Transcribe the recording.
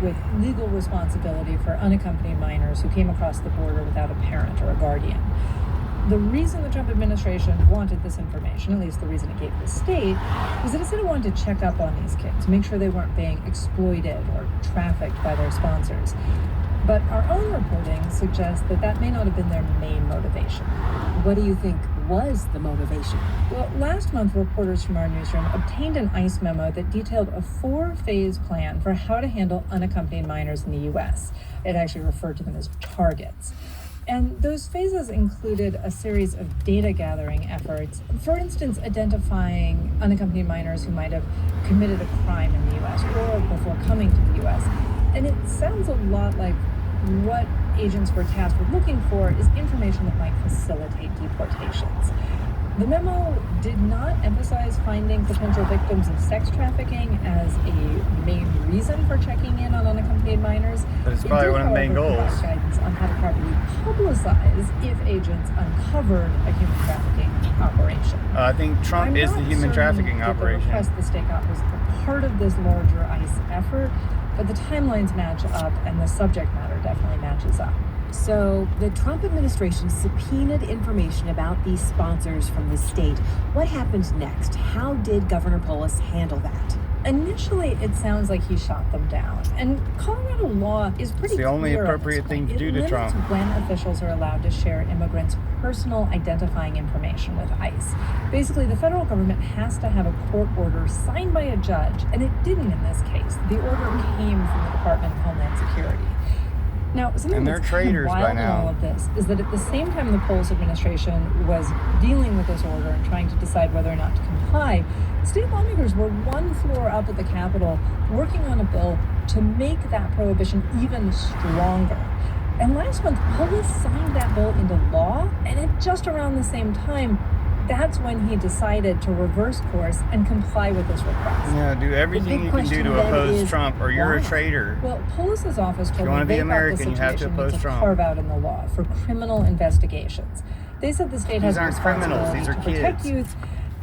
with legal responsibility for unaccompanied minors who came across the border without a parent or a guardian. The reason the Trump administration wanted this information, at least the reason it gave the state, was that it said it wanted to check up on these kids, make sure they weren't being exploited or trafficked by their sponsors. But our own reporting suggests that that may not have been their main motivation. What do you think was the motivation? Well, last month, reporters from our newsroom obtained an ICE memo that detailed a 4-phase plan for how to handle unaccompanied minors in the U.S. It actually referred to them as targets. And those phases included a series of data gathering efforts, for instance, identifying unaccompanied minors who might have committed a crime in the U.S. or before coming to the U.S. And it sounds a lot like what agents were tasked with looking for is information that might facilitate deportations. The memo did not emphasize finding potential victims of sex trafficking as a main reason for checking in on unaccompanied minors. But it's probably one of the main goals. Provide guidance on how to properly publicize if agents uncovered a human trafficking operation. I think Trump is the human trafficking operation. The request the state got was part of this larger ICE effort, but the timelines match up and the subject matter definitely matches up. So the Trump administration subpoenaed information about these sponsors from the state. What happened next? How did Governor Polis handle that? Initially, it sounds like he shot them down. And Colorado law is pretty clear. It's the only appropriate thing to do to Trump. It limits when officials are allowed to share immigrants' personal identifying information with ICE. Basically, the federal government has to have a court order signed by a judge, and it didn't in this case. The order came from the Department of Homeland Security. Now, something that's kind of wild in all of this is that at the same time the Polis administration was dealing with this order and trying to decide whether or not to comply, state lawmakers were one floor up at the Capitol working on a bill to make that prohibition even stronger. And last month, Polis signed that bill into law, and at just around the same time, that's when he decided to reverse course and comply with this request. Yeah, do everything you can do to oppose Trump, or you're a traitor. Well, Polis's office told me they American, thought the situation needs a carve-out in the law for criminal investigations. They said the state has a responsibility to protect youth,